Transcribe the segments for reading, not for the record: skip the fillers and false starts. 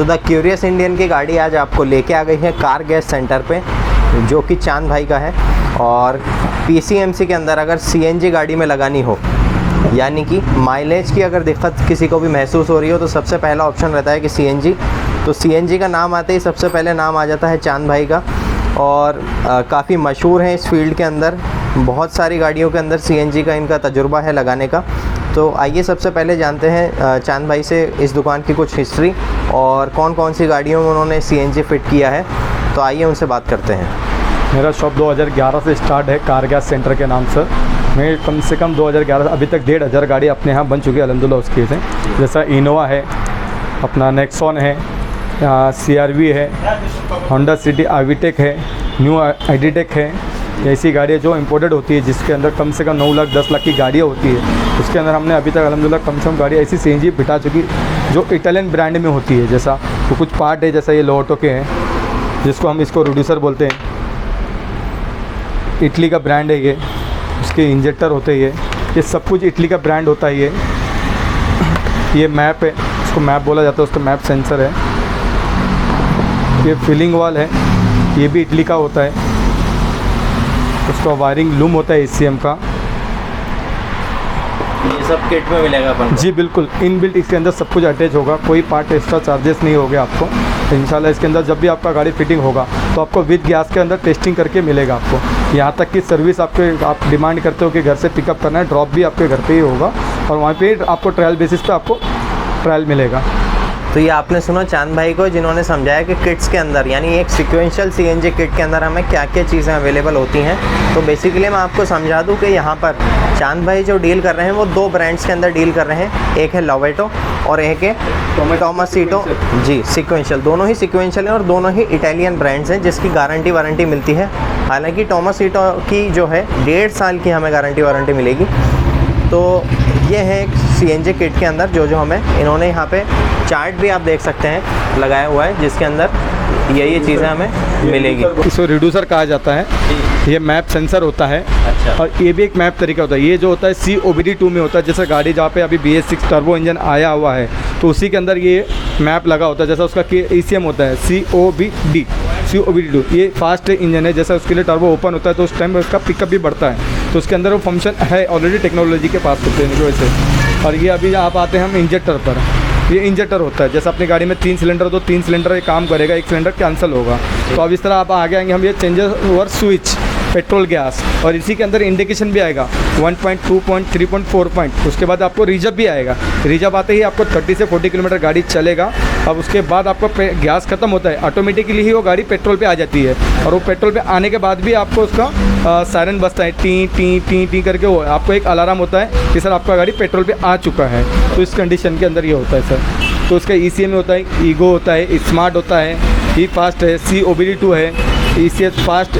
तो the curious Indian की गाड़ी आज आपको लेके आ गई है कार गैस सेंटर पे, जो कि चांद भाई का है। और PCMC के अंदर अगर CNG गाड़ी में लगानी हो, यानी कि माइलेज की अगर दिक्कत किसी को भी महसूस हो रही हो, तो सबसे पहला ऑप्शन रहता है कि CNG। तो CNG का नाम आते ही सबसे पहले नाम आ जाता है चांद भाई का। और काफ़ी मशहूर हैं इस फील्ड के अंदर, बहुत सारी गाड़ियों के अंदर CNG का इनका तजुर्बा है लगाने का। तो आइए सबसे पहले जानते हैं चांद भाई से इस दुकान की कुछ हिस्ट्री और कौन कौन सी गाड़ियों में उन्होंने CNG फिट किया है। तो आइए उनसे बात करते हैं। मेरा शॉप 2011 से स्टार्ट है कार गैस सेंटर के नाम से। मैं कम से कम 2011 अभी तक 1500 गाड़ी अपने यहाँ बन चुकी है अल्हम्दुलिल्लाह उसकी से। जैसा इनोवा है, अपना नेक्सॉन है, CRV है, होंडा सिटी आविटेक है, न्यू आईडीटेक है। ऐसी गाड़ियाँ जो इंपोर्टेड होती है, जिसके अंदर कम से कम 9 लाख 10 लाख की गाड़ियाँ होती है, उसके अंदर हमने अभी तक अल्हम्दुलिल्लाह कम से कम गाड़ी ऐसी CNG बिठा चुकी जो इटालियन ब्रांड में होती है। जैसा तो कुछ पार्ट है, जैसा ये लोटो के हैं, जिसको हम इसको रिड्यूसर बोलते हैं, इटली का ब्रांड है ये। उसके इंजेक्टर होते हैं, ये सब कुछ इटली का ब्रांड होता है। ये मैप है, उसको मैप बोला जाता है, उसका मैप सेंसर है। ये फिलिंग वाल है, ये भी इटली का होता है। उसका वायरिंग लूम होता है ACM का। ये सब किट में मिलेगा अपन को? जी बिल्कुल, इनबिल्ट इसके अंदर सब कुछ अटैच होगा, कोई पार्ट एक्स्ट्रा चार्जेस नहीं होंगे आपको। इंशाल्लाह इसके अंदर जब भी आपका गाड़ी फिटिंग होगा तो आपको विद गैस के अंदर टेस्टिंग करके मिलेगा आपको। यहाँ तक कि सर्विस आप डिमांड करते हो कि घर से पिकअप करना है, ड्रॉप भी आपके घर पे ही होगा और वहाँ पे आपको ट्रायल बेसिस पे आपको ट्रायल मिलेगा। तो ये आपने सुना चांद भाई को, जिन्होंने समझाया कि किट्स के अंदर, यानी एक सिक्वेंशियल CNG किट के अंदर हमें क्या क्या चीज़ें अवेलेबल होती हैं। तो बेसिकली मैं आपको समझा दूं कि यहाँ पर चांद भाई जो डील कर रहे हैं वो 2 ब्रांड्स के अंदर डील कर रहे हैं। एक है लोवेटो और एक है टोमासीटो। जी, सिक्वेंशियल, दोनों ही सिक्वेंशियल हैं और दोनों ही इटालियन ब्रांड्स हैं, जिसकी गारंटी वारंटी मिलती है। हालांकि टोमासीटो की जो है 1.5 साल की हमें गारंटी वारंटी मिलेगी। तो ये है CNG किट के अंदर जो हमें इन्होंने यहाँ पे चार्ट भी आप देख सकते हैं लगाया हुआ है, जिसके अंदर ये चीज़ें हमें मिलेगी। इसको रिड्यूसर कहा जाता है। ये मैप सेंसर होता है। अच्छा। और ये भी एक मैप तरीका होता है। ये जो होता है COBD2 में होता है। जैसे गाड़ी जहाँ पे अभी BS6 टर्बो इंजन आया हुआ है, तो उसी के अंदर ये मैप लगा होता है। जैसा उसका ECM होता है COBD2। ये फास्ट इंजन है, जैसा उसके लिए टर्बो ओपन होता है तो उस टाइम उसका पिकअप भी बढ़ता है। तो उसके अंदर वो फंक्शन है ऑलरेडी टेक्नोलॉजी के पास होते हैं जो ऐसे। और ये अभी आप आते हैं हम इंजेक्टर पर। ये इंजेक्टर होता है, जैसे अपनी गाड़ी में 3 सिलेंडर तो 3 सिलेंडर ये काम करेगा, 1 सिलेंडर कैंसिल होगा। तो अब इस तरह आप आगे आएंगे हम, ये changes over switch petrol gas, और इसी के अंदर इंडिकेशन भी आएगा 1 पॉइंट, 2 पॉइंट, 3 पॉइंट, 4 पॉइंट। उसके बाद आपको रिजर्व भी आएगा। रिजर्व आते ही आपको 30 से 40 किलोमीटर गाड़ी चलेगा। अब उसके बाद आपको गैस खत्म होता है, ऑटोमेटिकली ही वो गाड़ी पेट्रोल पे आ जाती है। और वो पेट्रोल पे आने के बाद भी आपको उसका सायरन बजता है, टी टी टी टी करके। वो आपको एक अलार्म होता है कि सर आपका गाड़ी पेट्रोल पे आ चुका है। तो इस कंडीशन के अंदर ये होता है सर। तो उसका ECM होता है, ईगो होता है, स्मार्ट होता है, ई फास्ट है, COBD2 है, ECS फास्ट,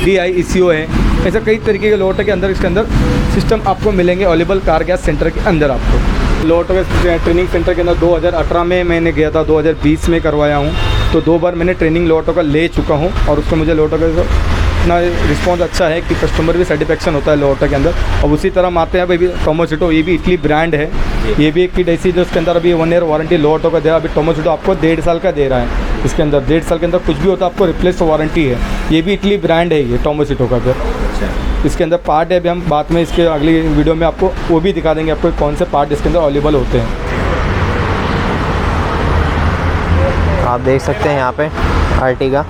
DI ECO है। ऐसा कई तरीके के लोटो के अंदर इसके अंदर सिस्टम आपको मिलेंगे अवेलेबल कार गैस सेंटर के अंदर। आपको लोटो के ट्रेनिंग सेंटर के अंदर 2018 में मैंने गया था, 2020 में करवाया हूँ। तो 2 बार मैंने ट्रेनिंग लोटो का ले चुका हूँ और उसको मुझे लोटो का इतना रिस्पॉन्स अच्छा है कि कस्टमर भी सेटिस्फेक्शन होता है लोटो के अंदर। और उसी तरह हम आते हैं अभी टोमासीटो, ये भी इटली ब्रांड है। ये भी एक किट ऐसी जो उसके अंदर अभी 1 ईयर वारंटी लोटो का दे रहा है। अभी टोमासीटो आपको 1.5 साल का दे रहा है। इसके अंदर 1.5 साल के अंदर कुछ भी होता है आपको रिप्लेस वारंटी है। ये भी इटली ब्रांड है ये टोमासीटो का। फिर इसके अंदर पार्ट है, अभी हम बाद में इसके अगली वीडियो में आपको वो भी दिखा देंगे आपको कौन से पार्ट इसके अंदर अवेलेबल होते हैं। आप देख सकते हैं यहाँ पे अर्टिगा,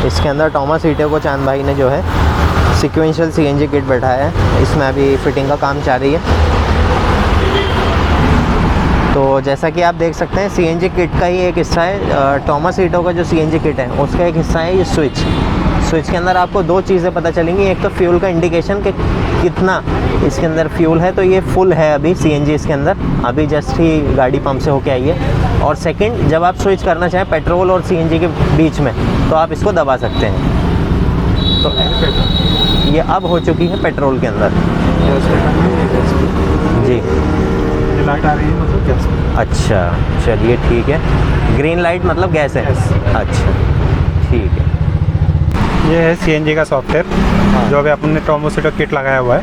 इसके अंदर टोमासीटो को चांद भाई ने जो है सिक्वेंशियल CNG किट बैठाया है। इसमें अभी फिटिंग का काम जारी है। तो जैसा कि आप देख सकते हैं CNG किट का ही एक हिस्सा है टोमासीटो का जो CNG किट है, उसका एक हिस्सा है ये स्विच के अंदर आपको 2 चीज़ें पता चलेंगी। एक तो फ्यूल का इंडिकेशन कि कितना इसके अंदर फ्यूल है, तो ये फुल है अभी CNG इसके अंदर, अभी जस्ट ही गाड़ी पंप से होके आई है। और सेकंड, जब आप स्विच करना चाहें पेट्रोल और CNG के बीच में, तो आप इसको दबा सकते हैं। तो ये अब हो चुकी है पेट्रोल के अंदर जी। लाइट आ रही है मतलब गैस। अच्छा, चलिए ठीक है। ग्रीन लाइट मतलब गैस है। अच्छा ठीक है। ये है CNG का सॉफ्टवेयर जो अभी अपने टोमासीटो किट लगाया हुआ है।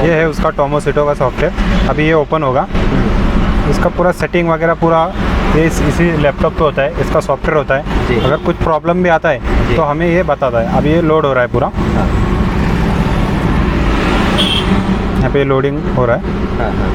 ये है उसका टोमासीटो का सॉफ्टवेयर। अभी ये ओपन होगा, इसका पूरा सेटिंग वगैरह पूरा ये इसी लैपटॉप पे होता है, इसका सॉफ्टवेयर होता जी। है। अगर कुछ प्रॉब्लम भी आता है जी। तो हमें ये बताता है। अब ये लोड हो रहा है पूरा, हाँ। यहाँ पे लोडिंग हो रहा है। हाँ, हाँ।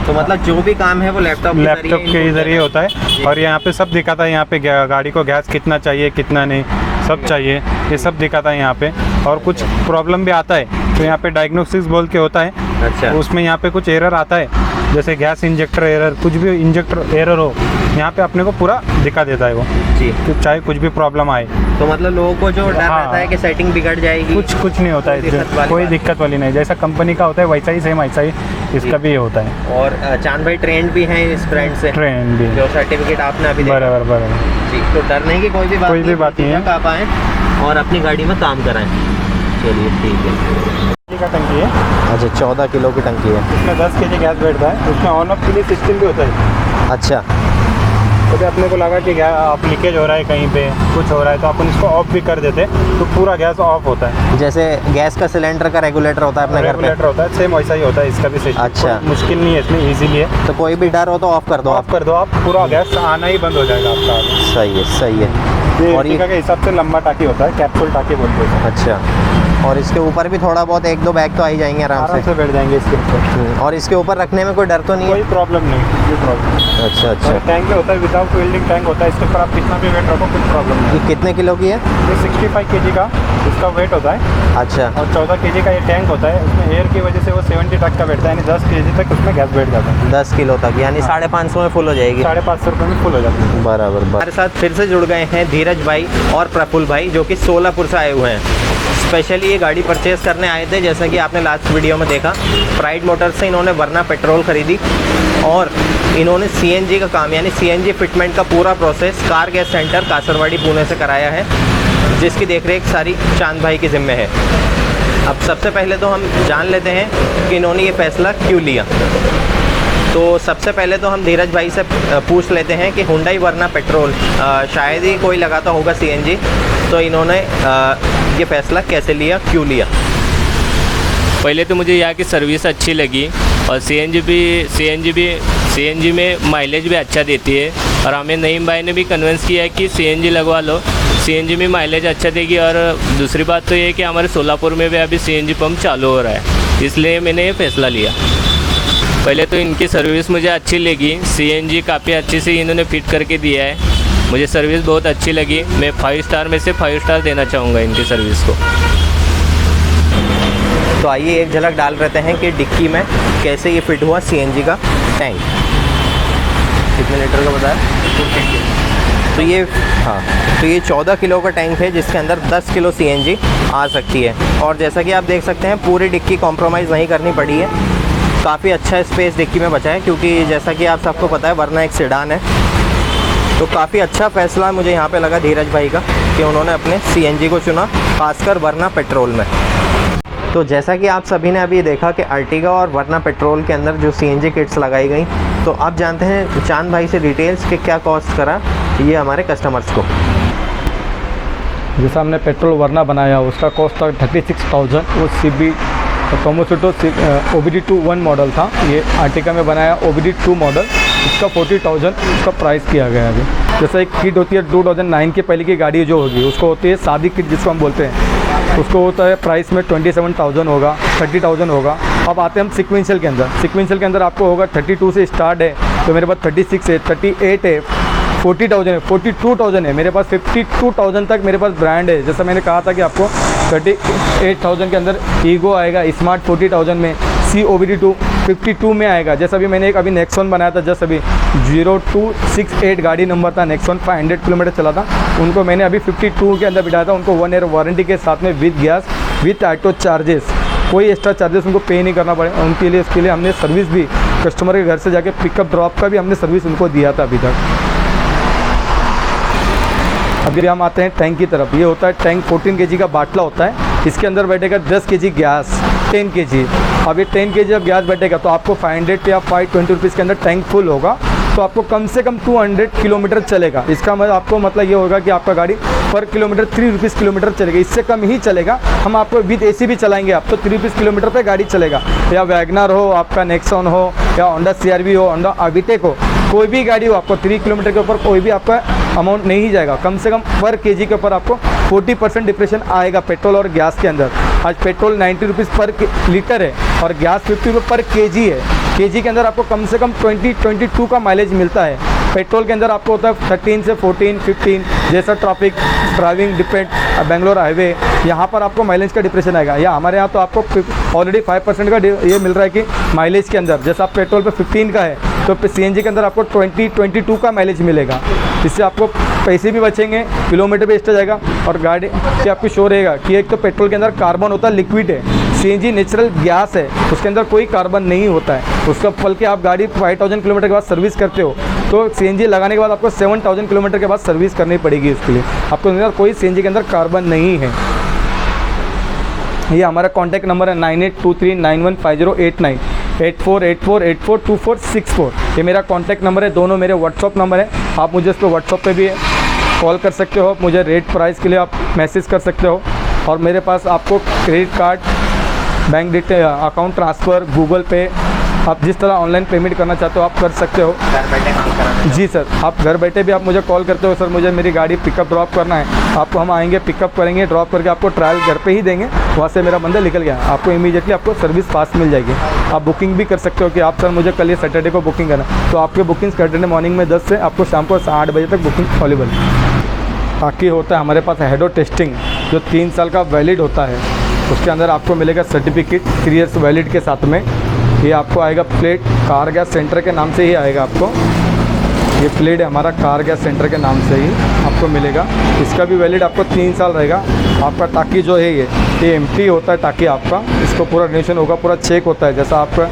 तो मतलब जो भी काम है वो लैपटॉप के जरिए होता है। और यहाँ पे सब दिखाता है, यहाँ पे गाड़ी को गैस कितना चाहिए कितना नहीं सब चाहिए, ये सब दिखाता है यहाँ पे। और कुछ प्रॉब्लम भी आता है तो यहाँ पे डायग्नोस्टिक्स बोल के होता है। अच्छा। उसमें यहाँ पे कुछ एरर आता है, जैसे गैस इंजेक्टर एरर, कुछ भी इंजेक्टर एरर हो, यहाँ पे अपने को पूरा दिखा देता है वो जी। कि चाहे कुछ भी प्रॉब्लम आए। तो मतलब लोगों को जो डर हाँ। रहता है कि सेटिंग बिगड़ जाएगी, कुछ नहीं होता है, कोई दिक्कत वाली नहीं। जैसा कंपनी का होता है वैसा ही सेम ऐसा ही इसका भी होता है। और चांद भाई ट्रेंड भी हैं इस ब्रांड से, ट्रेन भी जो सर्टिफिकेट आपने अभी देखा। बराबर जी। तो डरने की कोई भी बात नहीं है, आप आएँ और अपनी गाड़ी में काम कराएं। चलिए ठीक है। का टंकी है। अच्छा, 14 किलो की टंकी है। इसमें 10 kg गैस बैठता है। उसमें ऑन ऑफ के लिए सिस्टम भी होता है। अच्छा। तो अपने को लगा कि आप लीकेज हो रहा है कहीं पे, कुछ हो रहा है, तो अपन इसको ऑफ भी कर देते तो पूरा गैस ऑफ होता है। जैसे गैस का सिलेंडर का रेगुलेटर होता है अपने घर पे, रेगुलेटर होता है, सेम वैसा ही होता है इसका भी सिस्टम। अच्छा। मुश्किल नहीं है इसमें, इजीली है। तो कोई भी डर हो तो ऑफ कर दो, ऑफ कर दो आप, पूरा गैस आना ही बंद हो जाएगा आपका। सही है, सही है। ये और ये के हिसाब से लंबा टाकी होता है, कैप्सूल टाकी बोलते हैं। अच्छा। और इसके ऊपर भी थोड़ा बहुत 1-2 बैग तो आ ही जाएंगे आराम से बैठ जाएंगे इसके ऊपर। और इसके ऊपर रखने में कोई डर तो नहीं है? कोई प्रॉब्लम नहीं, कोई प्रॉब्लम। अच्छा अच्छा। टैंक में होता है, विदाउट वेल्डिंग टैंक होता है। इसके ऊपर आप कितना भी वेट रखो कुछ प्रॉब्लम नहीं। ये कितने किलो की है? ये 65 kg का इसका वेट होता है। अच्छा। और 14 kg का ये टैंक होता है। उसमें एयर की वजह से वो 70 तक का बैठता है, यानी 10 kg तक उसमें गैस बैठ जाता है। 10 किलो तक, यानी 550 में फुल हो जाएगी। 550 रुपये में फुल हो जाती है। बराबर। हमारे साथ फिर से जुड़ गए हैं धीरज भाई और प्रफुल्ल भाई, जो कि सोलापुर से आए हुए हैं। स्पेशली ये गाड़ी परचेज़ करने आए थे, जैसा कि आपने लास्ट वीडियो में देखा। प्राइड मोटर्स से इन्होंने वरना पेट्रोल खरीदी और इन्होंने सीएनजी का काम, यानी सीएनजी फिटमेंट का पूरा process car gas centre Kasarwadi Pune से कराया है, जिसकी देखरेख सारी चांद भाई के ज़िम्मे है। अब सबसे पहले तो हम जान लेते हैं कि इन्होंने ये फ़ैसला क्यों लिया। तो सबसे पहले तो हम धीरज भाई से पूछ लेते हैं कि हुंडई वरना पेट्रोल, शायद ही कोई लगाता होगा सीएनजी, तो इन्होंने ये फ़ैसला कैसे लिया, क्यों लिया? पहले तो मुझे यहाँ की सर्विस अच्छी लगी और सीएनजी में माइलेज भी अच्छा देती है। और हमें नईम भाई ने भी कन्विंस किया है कि सीएनजी लगवा लो, सीएनजी में माइलेज अच्छा देगी। और दूसरी बात तो ये है कि हमारे सोलापुर में भी अभी सीएनजी पंप चालू हो रहा है, इसलिए मैंने ये फ़ैसला लिया। पहले तो इनकी सर्विस मुझे अच्छी लगी, सीएनजी काफ़ी अच्छी से इन्होंने फिट करके दिया है, मुझे सर्विस बहुत अच्छी लगी। मैं 5 स्टार में से 5 स्टार देना चाहूँगा इनकी सर्विस को। तो आइए एक झलक डाल रहते हैं कि डिक्की में कैसे ये फिट हुआ सीएनजी का टैंक। कितने लीटर का बताया? तो ये हाँ, तो ये 14 किलो का टैंक है, जिसके अंदर 10 किलो सीएनजी आ सकती है। और जैसा कि आप देख सकते हैं, पूरी डिक्की कॉम्प्रोमाइज़ नहीं करनी पड़ी है। काफ़ी अच्छा स्पेस डिक्की में बचा है, क्योंकि जैसा कि आप सबको पता है वरना एक सेडान है। तो काफ़ी अच्छा फ़ैसला मुझे यहाँ पे लगा धीरज भाई का कि उन्होंने अपने सीएनजी को चुना, खासकर वरना पेट्रोल में। तो जैसा कि आप सभी ने अभी देखा कि अर्टिगा और वरना पेट्रोल के अंदर जो सीएनजी किट्स लगाई गई, तो आप जानते हैं चांद भाई से डिटेल्स कि क्या कॉस्ट करा ये हमारे कस्टमर्स को। जैसा हमने पेट्रोल वरना बनाया उसका कॉस्ट था 36,000। वो CB टोमोसिटो OBD2 1 मॉडल था। ये आर्टिका में बनाया OBD2 मॉडल, इसका 40,000 उसका प्राइस किया गया अभी। जैसा एक किट होती है 2009 के पहले की गाड़ी जो होगी उसको होती है शादी किट जिसको हम बोलते हैं, उसको होता है प्राइस में 27,000 होगा, 30,000 होगा। अब आते हैं हम सिक्वेंशियल के अंदर। सिक्वेंशियल के अंदर आपको होगा 32 से स्टार्ट है, तो मेरे पास 36 है, 38 है, 40,000 है, 42,000 है, मेरे पास 52,000 तक मेरे पास ब्रांड है। जैसा मैंने कहा था कि आपको 38,000 के अंदर ईगो आएगा, स्मार्ट 40,000 में, COBD2 52 में आएगा। जैसा अभी मैंने एक अभी नेक्सॉन बनाया था, जस्ट अभी 0268 गाड़ी नंबर था, नेक्सॉन 500 किलोमीटर चला था, उनको मैंने अभी 52 के अंदर बिठाया था। उनको 1 ईयर वारंटी के साथ में with gas with auto charges, कोई एक्स्ट्रा चार्जेस उनको पे नहीं करना पड़ेगा उनके लिए। इसके लिए हमने सर्विस भी कस्टमर के घर से जाके पिकअप ड्रॉप का भी हमने सर्विस उनको दिया था अभी तक। अभी हम आते हैं टैंक की तरफ। ये होता है टैंक 14 kg का बाटला होता है, इसके अंदर बैठेगा 10 kg गैस, 10 kg। अब ये 10 kg जब गैस बैठेगा तो आपको 500 या 520 रुपीज़ के अंदर टैंक फुल होगा। तो आपको कम से कम 200 किलोमीटर चलेगा। इसका मतलब आपको मतलब ये होगा कि आपका गाड़ी पर किलोमीटर 3 रुपीज़ किलोमीटर चलेगा, इससे कम ही चलेगा। हम आपको विद AC भी चलाएंगे आप तो 3 रुपीज़ किलोमीटर पे गाड़ी चलेगा। या वैगनर हो, आपका नेक्सॉन हो, या होंडा CR-V हो, होंडा अविटेक हो, कोई भी गाड़ी हो, आपको 3 किलोमीटर के ऊपर कोई भी आपका अमाउंट नहीं जाएगा। कम से कम पर केजी के ऊपर आपको 40% डिप्रेशन आएगा पेट्रोल और गैस के अंदर। आज पेट्रोल 90 रुपीज़ पर लीटर है और गैस 50 रुपये पर केजी है। केजी के अंदर आपको कम से कम 22 का माइलेज मिलता है। पेट्रोल के अंदर आपको होता है 13 से 14, 15, जैसा traffic driving depend, Bangalore highway, यहाँ पर आपको माइलेज का डिप्रेशन आएगा। या हमारे यहाँ तो आपको ऑलरेडी 5% का ये मिल रहा है कि माइलेज के अंदर, जैसा आप पेट्रोल पे 15 का है तो CNG के अंदर आपको 22 का माइलेज मिलेगा। इससे आपको पैसे भी बचेंगे, किलोमीटर भी एक्स्ट्रा जाएगा और गाड़ी से आपको शो रहेगा कि एक तो पेट्रोल के अंदर कार्बन होता है, लिक्विड है, CNG नेचुरल गैस है, उसके अंदर कोई कार्बन नहीं होता है। उसका बल्कि आप गाड़ी 5000 किलोमीटर के बाद सर्विस करते हो तो CNG लगाने के बाद आपको 7000 किलोमीटर के बाद सर्विस करनी पड़ेगी। उसके लिए आपको अंदर कोई CNG के अंदर कार्बन नहीं है। ये हमारा कॉन्टैक्ट नंबर है 9823915089, 8484842464। ये मेरा कॉन्टैक्ट नंबर है, दोनों मेरे व्हाट्सअप नंबर है। आप मुझे इस पर व्हाट्सअप पे भी कॉल कर सकते हो, मुझे रेट प्राइस के लिए आप मैसेज कर सकते हो। और मेरे पास आपको credit card, bank detail, account transfer, Google पे, आप जिस तरह ऑनलाइन पेमेंट करना चाहते हो आप कर सकते हो। घर बैठे काम कराना। जी सर, आप घर बैठे भी आप मुझे कॉल करते हो, सर मुझे मेरी गाड़ी पिकअप ड्रॉप करना है, आपको हम आएंगे, पिकअप करेंगे, ड्रॉप करके आपको ट्रायल घर पे ही देंगे। वहाँ से मेरा बंदा निकल गया, आपको इमीडिएटली आपको सर्विस पास मिल जाएगी। आप बुकिंग भी कर सकते हो कि आप सर मुझे कल ये सैटरडे को बुकिंग करना, तो आपके बुकिंग सैटरडे मॉर्निंग में 10 से आपको शाम को 8 बजे तक बुकिंग अवेलेबल। बाकी होता है हमारे पास हेडो टेस्टिंग जो 3 साल का वैलिड होता है, उसके अंदर आपको मिलेगा सर्टिफिकेट 3 ईयर्स वैलिड के साथ में। ये आपको आएगा प्लेट कार गैस सेंटर के नाम से ही आएगा आपको, ये प्लेट है हमारा कार गैस सेंटर के नाम से ही आपको मिलेगा। इसका भी वैलिड आपको 3 साल रहेगा। आपका टाकी जो है ये एम्प्टी होता है टाकी आपका, इसको पूरा रिन्यूएशन होगा, पूरा चेक होता है। जैसा आपका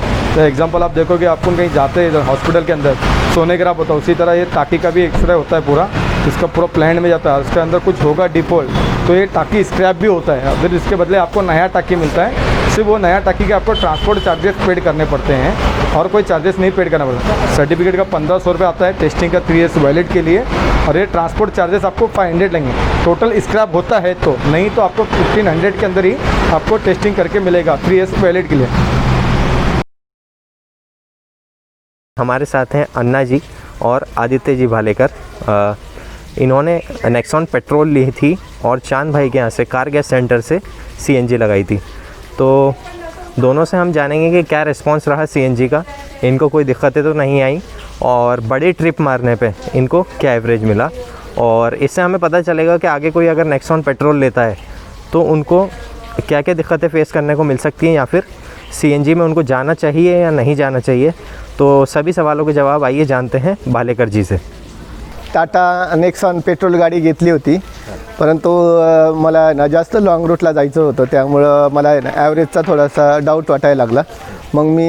एग्जांपल आप देखोगे, आपको कहीं जाते हैं इधर हॉस्पिटल के अंदर सोनोग्राफ होता है, उसी तरह ये टाकी का भी एक्सरे होता है पूरा, इसका पूरा प्लान में जाता है। उसके अंदर कुछ होगा डिफॉल्ट तो ये टाकी स्क्रैप भी होता है, फिर इसके बदले आपको नया टाकी मिलता है। सिर्फ वो नया टाकी के आपको ट्रांसपोर्ट चार्जेस पेड करने पड़ते हैं और कोई चार्जेस नहीं पेड करना पड़ता। सर्टिफिकेट का 1500 रुपये आता है टेस्टिंग का 3 ईयर्स वैलिड के लिए, और ये ट्रांसपोर्ट चार्जेस आपको 500 लेंगे टोटल। स्क्रैप होता है तो, नहीं तो आपको 1500 के अंदर ही आपको टेस्टिंग करके मिलेगा 3 ईयर्स वैलिड के लिए। हमारे साथ हैं अन्ना जी और आदित्य जी भालेकर। इन्होंने नेक्सॉन पेट्रोल ली थी और चांद भाई के यहाँ से कार गैस सेंटर से CNG लगाई थी। तो दोनों से हम जानेंगे कि क्या रिस्पांस रहा CNG का, इनको कोई दिक्कतें तो नहीं आई और बड़ी ट्रिप मारने पे इनको क्या एवरेज मिला, और इससे हमें पता चलेगा कि आगे कोई अगर नेक्सॉन पेट्रोल लेता है तो उनको क्या क्या दिक्कतें फेस करने को मिल सकती हैं, या फिर CNG में उनको जाना चाहिए या नहीं जाना चाहिए। तो सभी सवालों के जवाब आइए जानते हैं भालेकर जी से। टाटा नेक्सॉन पेट्रोल गाडी घेतली होती, परंतु मला ना जास्त लाँग रूटला जायचं होतं, त्यामुळं मला ॲव्हरेजचा थोडासा डाऊट वाटायला लागला। मग मी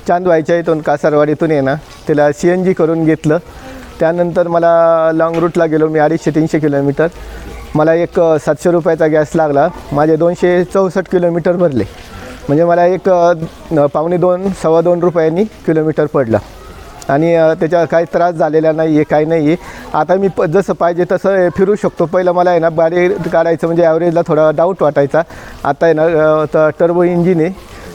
चांदवाईच्या इथून कासारवाडीतून आहे ना त्याला CNG करून घेतलं। त्यानंतर मला लाँग रूटला गेलो मी 250-300 किलोमीटर, मला एक 700 रुपयाचा गॅस लागला, माझे 264 किलोमीटर भरले, म्हणजे मला एक $1.25-2 रुपयांनी किलोमीटर पडला आणि त्याचा काही त्रास झालेला नाही आहे, काही नाही आहे। आता मी जसं पाहिजे तसं फिरू शकतो। पहिलं मला आहे ना गाडी काढायचं म्हणजे ॲव्हरेजला थोडा डाऊट वाटायचा, आता आहे ना टर्बो इंजिन आहे,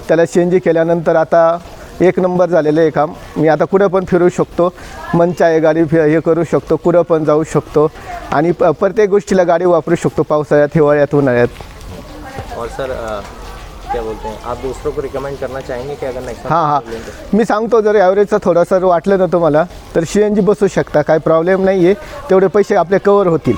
त्याला CNG केल्यानंतर आता 1 नंबर झालेलं आहे काम। मी आता कुठं पण फिरू शकतो, मंच आहे गाडी हे करू शकतो, कुठं पण जाऊ शकतो आणि प्रत्येक गोष्टीला गाडी वापरू शकतो, पावसाळ्यात, हिवाळ्यात, उन्हाळ्यात। और सर क्या बोलते हैं, आप दूसरों को रिकमेंड करना चाहेंगे कि अगर नेक्सॉन हां मी सांगतो, जर ॲव्हरेजचा थोडासा वाटलं ना तुम्हाला तर CNG बसू शकता, काही प्रॉब्लेम नाही आहे, तेवढे पैसे आपले कवर होतील।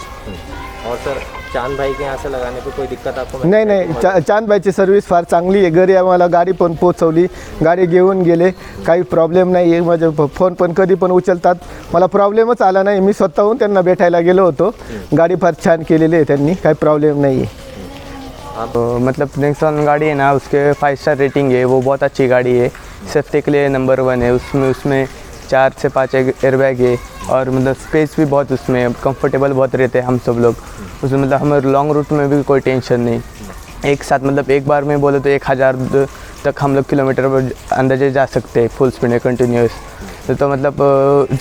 और सर चांद भाई के यहाँ से लगाने पे कोई दिक्कत आपको नाही चांद भाईची सर्व्हिस फार चांगली आहे। घरी आम्हाला गाडी पण पोचवली, गाडी घेऊन गेले, काही प्रॉब्लेम नाही आहे। माझे फोन पण कधी पण उचलतात, मला प्रॉब्लेमच आला नाही। मी स्वतःहून त्यांना भेटायला गेलो होतो, गाडी फार छान केलेली आहे त्यांनी, काही प्रॉब्लेम नाही आहे। मतलब नेक्सॉन गाड़ी है ना, उसके 5 स्टार रेटिंग है, वो बहुत अच्छी गाड़ी है, सेफ्टी के लिए नंबर 1 है। उसमें 4 से 5 एयरबैग है और मतलब स्पेस भी बहुत उसमें कंफर्टेबल बहुत रहते हैं हम सब लोग उसमें। मतलब हमें लॉन्ग रूट में भी कोई टेंशन नहीं, एक साथ मतलब एक बार में बोले तो 1000 तक हम लोग किलोमीटर पर अंदाजे जा सकते हैं फुल स्पीड में कंटिन्यूस। तो मतलब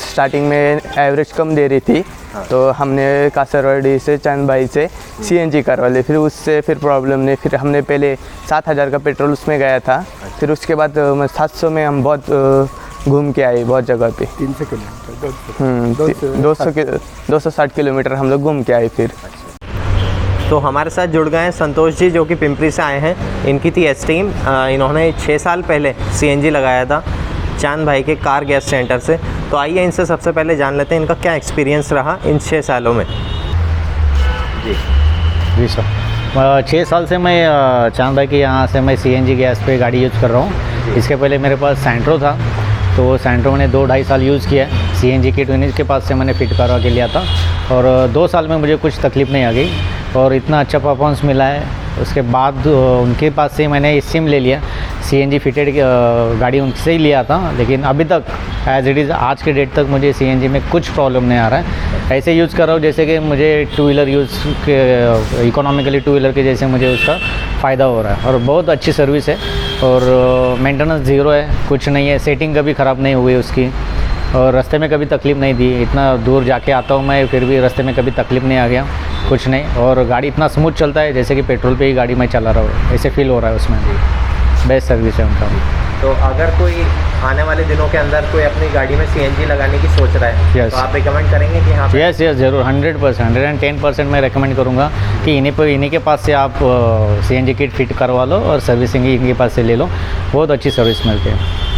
स्टार्टिंग में एवरेज कम दे रही थी, तो हमने कासरवाड़ी से चांद भाई से CNG करवा ली। फिर उससे फिर प्रॉब्लम नहीं, फिर हमने पहले 7,000 का पेट्रोल उसमें गया था। फिर उसके बाद 700 में हम बहुत घूम के आए, बहुत जगह पे 300 किलोमीटर 260 किलोमीटर हम लोग घूम के आए फिर। तो हमारे साथ जुड़ गए हैं संतोष जी, जो कि पिंपरी से आए हैं। इनकी थी एस्टीम, इन्होंने 6 साल पहले CNG लगाया था चांद भाई के कार गैस सेंटर से। तो आइए इनसे सबसे पहले जान लेते हैं इनका क्या एक्सपीरियंस रहा इन 6 सालों में। जी सर, 6 साल से मैं चांद भाई के यहाँ से मैं CNG गैस पे गाड़ी यूज़ कर रहा हूँ। इसके पहले मेरे पास सैंट्रो था, तो सैंट्रो मैंने 2-2.5 साल यूज़ किया है। CNG किट इन्हीं के पास से मैंने फिट करवा के लिया था, और 2 साल में मुझे कुछ तकलीफ़ नहीं आ गई और इतना अच्छा परफॉर्मेंस मिला है। उसके बाद उनके पास से मैंने सिम ले लिया, CNG फिटेड गाड़ी उनसे ही लिया था, लेकिन अभी तक एज़ इट इज़ आज के डेट तक मुझे CNG में कुछ प्रॉब्लम नहीं आ रहा है। ऐसे यूज़ कर रहा हूँ जैसे कि मुझे 2 व्हीलर यूज़ के इकोनॉमिकली 2 व्हीलर के जैसे मुझे उसका फ़ायदा हो रहा है, और बहुत अच्छी सर्विस है, और मेंटेनेंस ज़ीरो है, कुछ नहीं है, सेटिंग कभी ख़राब नहीं हुई उसकी, और रास्ते में कभी तकलीफ़ नहीं दी। इतना दूर जाके आता हूँ मैं, फिर भी रास्ते में कभी तकलीफ़ नहीं आ गया, कुछ नहीं। और गाड़ी इतना स्मूथ चलता है जैसे कि पेट्रोल पे ही गाड़ी मैं चला रहा हूँ, ऐसे फील हो रहा है उसमें। बेस्ट सर्विस है उनका। तो अगर कोई आने वाले दिनों के अंदर कोई अपनी गाड़ी में CNG लगाने की सोच रहा है, Yes. तो आप रिकमेंड करेंगे कि हाँ? यस ज़रूर, 100%, 110% मैं रेकमेंड करूँगा कि इन्हीं के पास से आप CNG किट फिट करवा लो और सर्विसिंग इनके पास से ले लो, बहुत अच्छी सर्विस मिलती है।